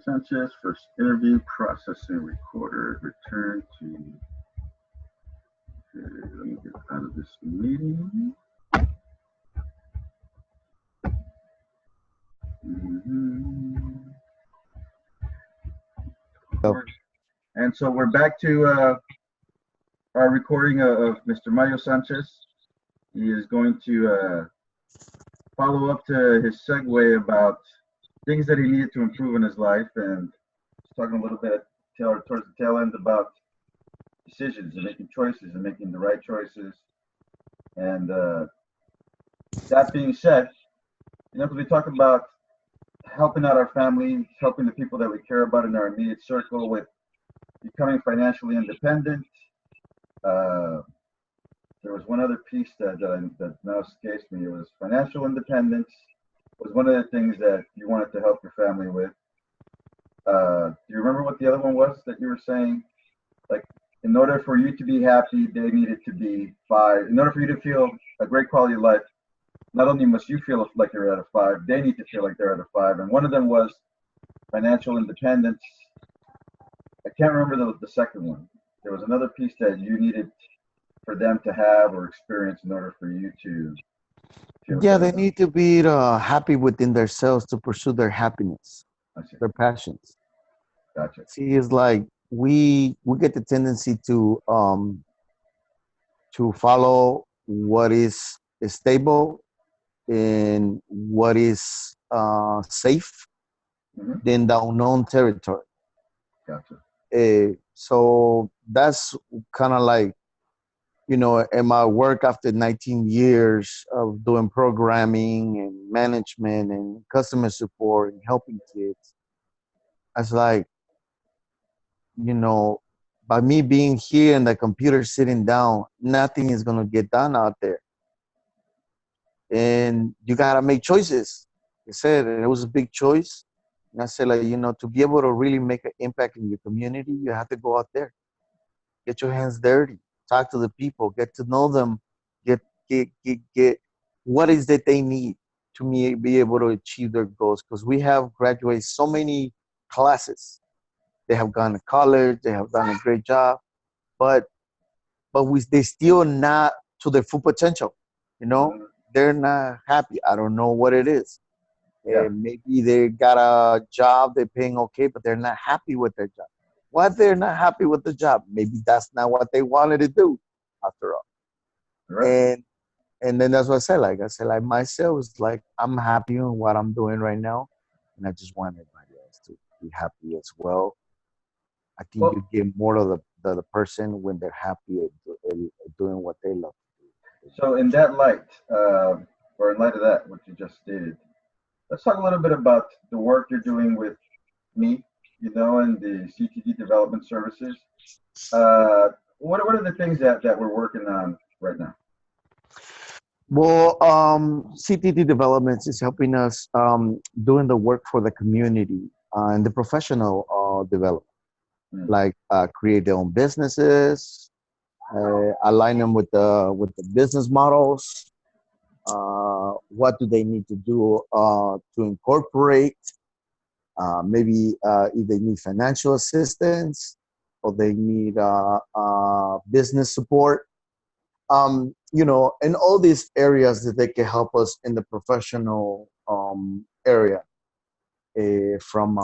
Sanchez, first interview processing recorded. Return to. Okay, let me get out of this meeting. And so we're back to our recording of Mr. Mario Sanchez. He is going to follow up to his segue about things that he needed to improve in his life, and he's talking a little bit towards the tail end about decisions and making choices and making the right choices. And that being said, because we talk about helping out our family, helping the people that we care about in our immediate circle with becoming financially independent. There was one other piece that now escapes me. It was financial independence was one of the things that you wanted to help your family with. Do you remember what the other one was that you were saying? Like, in order for you to be happy, they needed to be 5. In order for you to feel a great quality of life, not only must you feel like you're at a 5, they need to feel like they're at a 5. And one of them was financial independence. I can't remember the second one. There was another piece that you needed for them to have or experience in order for you to feel. Yeah, they need to be happy within themselves to pursue their happiness, their passions. Gotcha. See, it's like we get the tendency to follow what is stable and what is safe, than the unknown territory. Gotcha. So that's kind of like, in my work after 19 years of doing programming and management and customer support and helping kids, I was like, by me being here and the computer sitting down, nothing is going to get done out there. And you got to make choices. I said, and it was a big choice. And I said, like, to be able to really make an impact in your community, you have to go out there, get your hands dirty, talk to the people, get to know them, get what is that they need to be able to achieve their goals. Because we have graduated so many classes. They have gone to college, they have done a great job, but they still not to their full potential. They're not happy. I don't know what it is. Yeah. Maybe they got a job, they're paying okay, but they're not happy with their job. Why they're not happy with the job? Maybe that's not what they wanted to do after all. Right. And then that's what I said, like myself, it's like I'm happy with what I'm doing right now. And I just want everybody else to be happy as well. I think you give more to the person when they're happy at doing what they love to do. So in that light, or in light of that, what you just stated, let's talk a little bit about the work you're doing with me, and the CTD development services. What are the things that we're working on right now? Well, CTD Developments is helping us doing the work for the community and the professional development, like create their own businesses, align them with the business models. What do they need to do to incorporate? Maybe if they need financial assistance or they need business support. In all these areas that they can help us in the professional area, from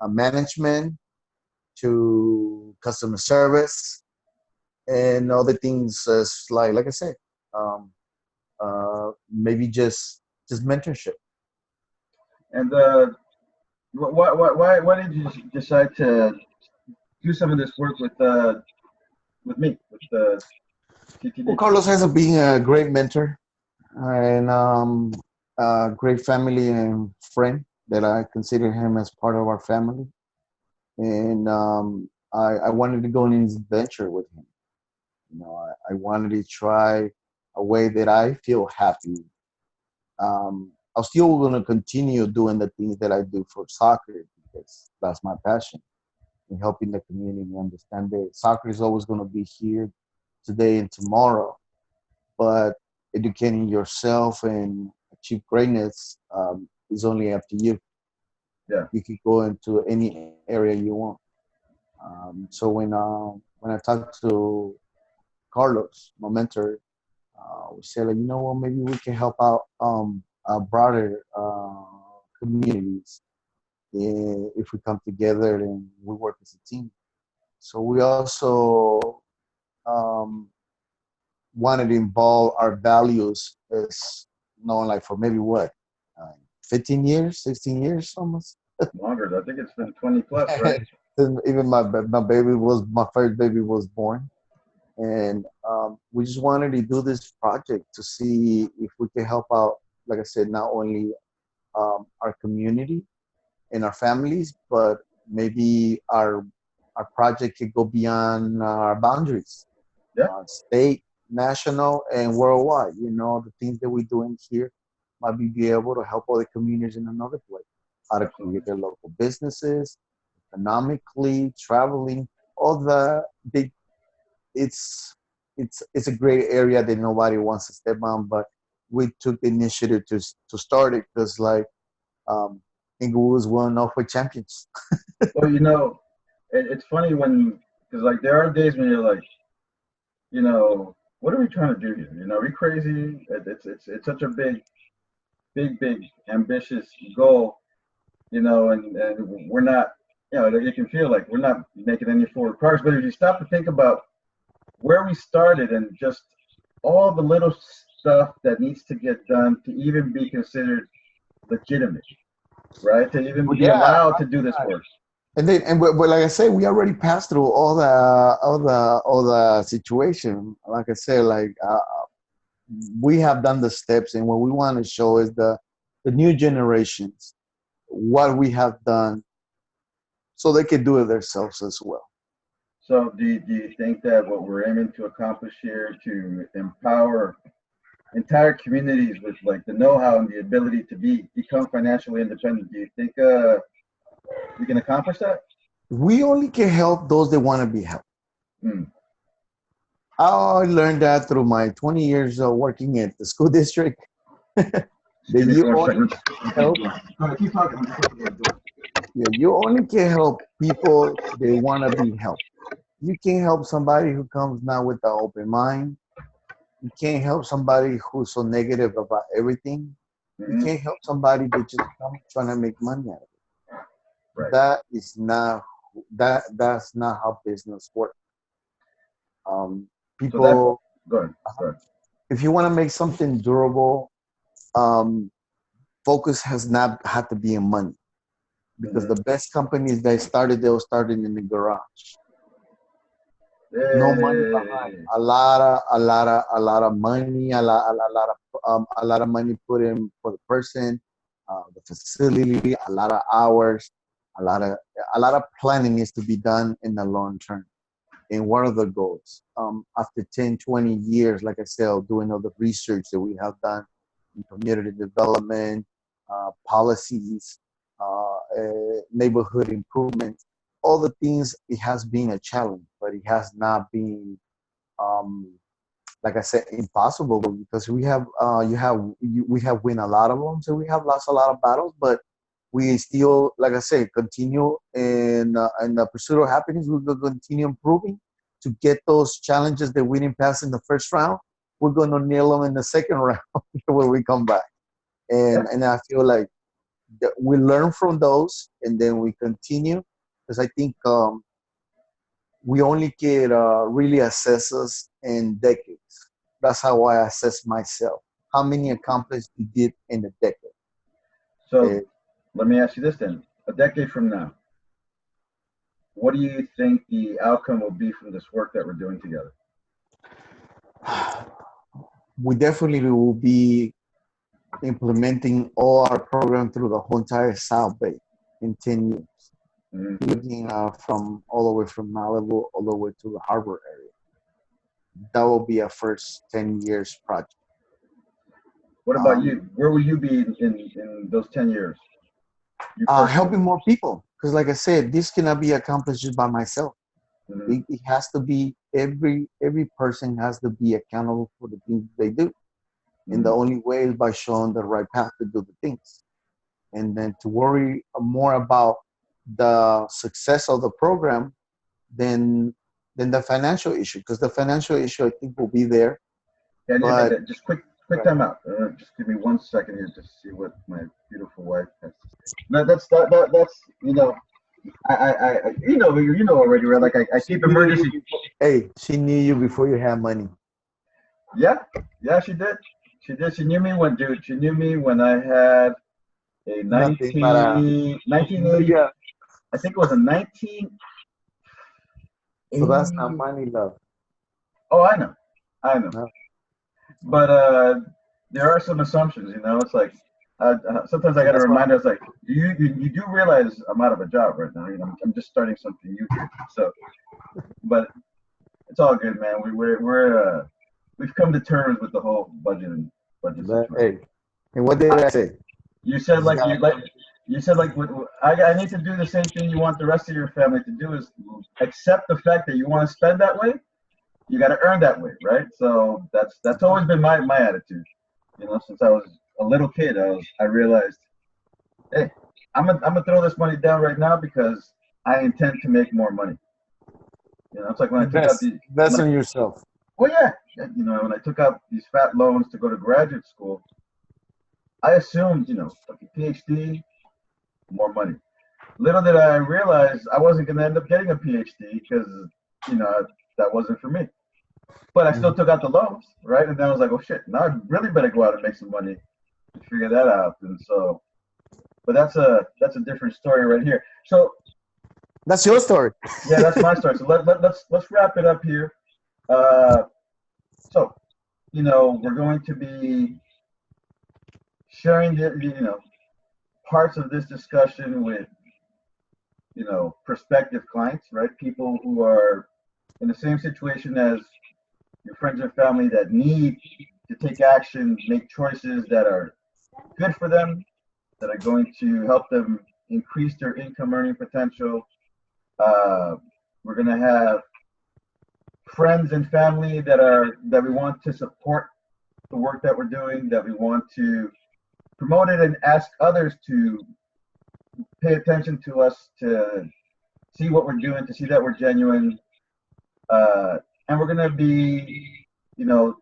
management to customer service and other things, like I said, maybe just mentorship. And why did you decide to do some of this work with me, with the CTD? Well, Carlos has been a great mentor and a great family and friend that I consider him as part of our family. And I wanted to go on this venture with him. I wanted to try a way that I feel happy. I'm still going to continue doing the things that I do for soccer because that's my passion. in helping the community understand that soccer is always going to be here today and tomorrow, but educating yourself and achieve greatness is only up to you. Yeah. You can go into any area you want. So when I talked to Carlos, my mentor, we said, like, you know what, maybe we can help out broader communities if we come together and we work as a team. So we also um, wanted to involve our values as known, like for maybe what, uh, 15 years, 16 years almost. Longer. I think it's been 20 plus, right? Even my first baby was born. And we just wanted to do this project to see if we can help out, like I said, not only our community and our families, but maybe our project could go beyond our boundaries, Yeah. state, national, and worldwide. You know, the things that we're doing here might be able to help other communities in another place, how to create their local businesses, economically, traveling, all the big. It's a great area that nobody wants to step on, but we took the initiative to start it because, like, Inglewood was one of our champions. Well, it's funny because like there are days when you're like, what are we trying to do here? Are we crazy? It's such a big ambitious goal, and we're not, you can feel like we're not making any forward progress. But if you stop to think about where we started and just all the little stuff that needs to get done to even be considered legitimate, right? To even be allowed to do this work. But like I said, we already passed through all the situation. Like I said, like we have done the steps, and what we want to show is the new generations what we have done, so they can do it themselves as well. So do you think that what we're aiming to accomplish here to empower entire communities with like the know-how and the ability to become financially independent, do you think we can accomplish that? We only can help those that want to be helped. Mm. I learned that through my 20 years of working at the school district. that you only help, yeah, you only can help people they want to be helped. You can't help somebody who comes now with an open mind. You can't help somebody who's so negative about everything. You can't help somebody that just comes trying to make money out of it. Right. That's not how business works. People, go ahead. If you want to make something durable, focus has not had to be in money, because the best companies they were started in the garage. No money behind. A lot of money, a lot of money put in for the person, the facility, a lot of hours, a lot of planning needs to be done in the long term. And one of the goals, after 10, 20 years, like I said, doing all the research that we have done in community development, policies, neighborhood improvement, all the things, it has been a challenge, but it has not been, like I said, impossible, because we have win a lot of them, so we have lost a lot of battles, but we still, like I say, continue in the pursuit of happiness. We're going to continue improving to get those challenges that we didn't pass in the first round. We're going to nail them in the second round when we come back. And I feel like that we learn from those, and then we continue, because I think we only can really assess us in decades. That's how I assess myself. How many accomplished we did in a decade. So let me ask you this then. A decade from now, what do you think the outcome will be from this work that we're doing together? We definitely will be implementing all our program through the whole entire South Bay in 10 years. Mm-hmm. Looking from all the way from Malibu all the way to the harbor area. That will be our first 10 years project. What about you? Where will you be in those 10 years? Helping more people, because like I said, this cannot be accomplished just by myself. Mm-hmm. It has to be every person has to be accountable for the things they do. And the only way is by showing the right path to do the things. And then to worry more about the success of the program than the financial issue, because the financial issue I think will be there. And But just quick time out. Just give me 1 second here to see what my beautiful wife has to say. No, that's you know already, right? Like I keep emergency. Hey, she knew you before you had money. Yeah, she did. She did. She knew me when, dude. She knew me when I had a Nothing but 1980. yeah. I think it was a 1980. So that's not money, love. Oh, I know. No. But there are some assumptions, you know. It's like sometimes I got to That's why. remind us, like, you do realize I'm out of a job right now. You know, I'm just starting something new here. So, but it's all good, man. We've come to terms with the whole budget situation. Hey, and what did I say? You said I need to do the same thing you want the rest of your family to do, is accept the fact that you want to spend that way. You got to earn that way, right? So that's always been my attitude. You know, since I was a little kid, I realized, hey, I'm gonna throw this money down right now because I intend to make more money. You know, it's like when I took out Invest in yourself. well, yeah, you know, when I took out these fat loans to go to graduate school, I assumed, you know, like a PhD, more money. Little did I realize I wasn't going to end up getting a PhD because, you know, that wasn't for me. But I still took out the loans, right? And then I was like, oh shit, now I really better go out and make some money to figure that out. And so, but that's a different story right here. So that's your story. Yeah, that's my story. So let's wrap it up here. So, you know, we're going to be sharing the parts of this discussion with, you know, prospective clients, right? People who are in the same situation as your friends and family that need to take action, make choices that are good for them, that are going to help them increase their income earning potential. We're going to have friends and family that we want to support the work that we're doing, that we want to promote it and ask others to pay attention to us, to see what we're doing, to see that we're genuine. And we're going to be, you know,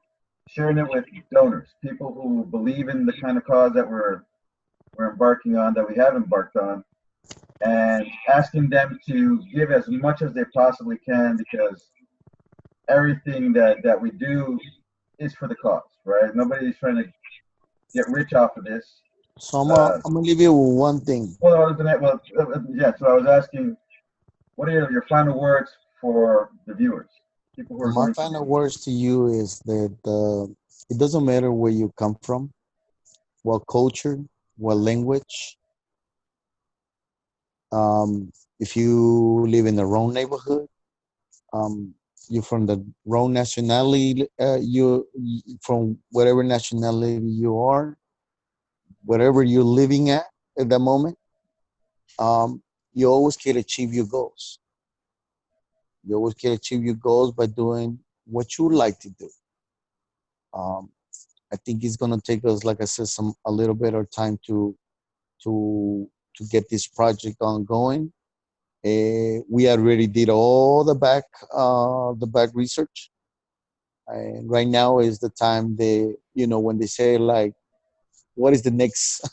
sharing it with donors, people who believe in the kind of cause that we're embarking on, that we have embarked on, and asking them to give as much as they possibly can, because everything that we do is for the cause, right? Nobody's trying to get rich off of this. So I'm gonna leave you with one thing. So I was asking, what are your final words for the viewers? People who are My going final words to you is that it doesn't matter where you come from, what culture, what language. If you live in the wrong neighborhood, you're from the wrong nationality, you from whatever nationality you are, whatever you're living at that moment, you always can achieve your goals. You always can achieve your goals by doing what you like to do. Um, I think it's gonna take us, like I said, a little bit of time to get this project ongoing. We already did all the back research, and right now is the time when they say, like, what is the next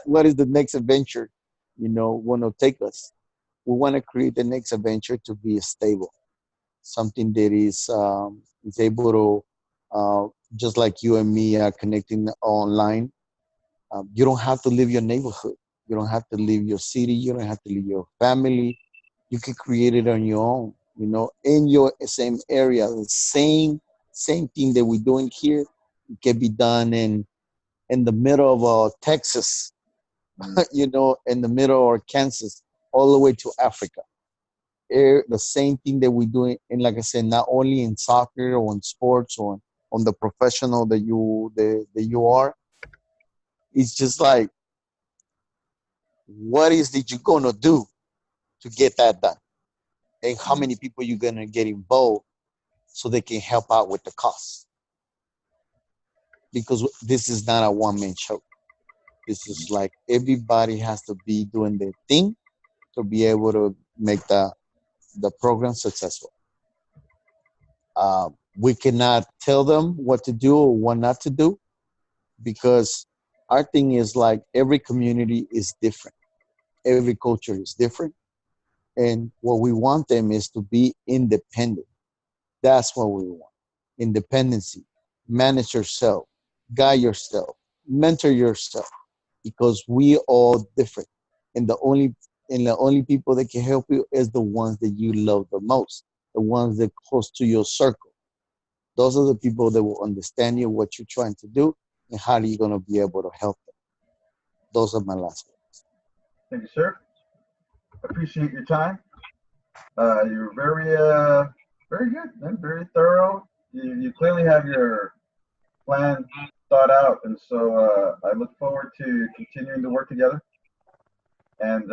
what is the next adventure, want to take us. We want to create the next adventure to be stable, something that is able to, just like you and me are connecting online. You don't have to leave your neighborhood. You don't have to leave your city. You don't have to leave your family. You can create it on your own, in your same area. The same thing that we're doing here can be done in the middle of Texas, in the middle of Kansas, all the way to Africa. The same thing that we're doing, and like I said, not only in soccer or in sports or on the professional that you are. It's just like, what is that you're gonna do? to get that done, and how many people you're gonna get involved so they can help out with the costs. Because this is not a one-man show. This is like everybody has to be doing their thing to be able to make the program successful. We cannot tell them what to do or what not to do, because our thing is like every community is different, every culture is different, and what we want them is to be independent. That's what we want. Independency. Manage yourself, guide yourself, mentor yourself, because we all different, and the only people that can help you is the ones that you love the most, the ones that close to your circle. Those are the people that will understand you, what you're trying to do, and how are you going to be able to help them. Those are my last words. Thank you, sir. Appreciate your time. You're very good, man. Very thorough. You clearly have your plan thought out, and so I look forward to continuing to work together. And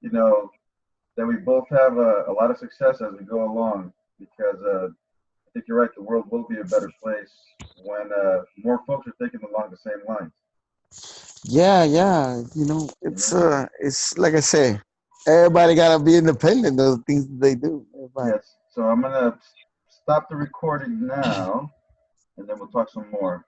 you know that we both have a lot of success as we go along, because I think you're right. The world will be a better place when more folks are thinking along the same lines. Yeah. It's like I say, everybody gotta be independent of the things that they do. Everybody. Yes. So I'm gonna stop the recording now, and then we'll talk some more.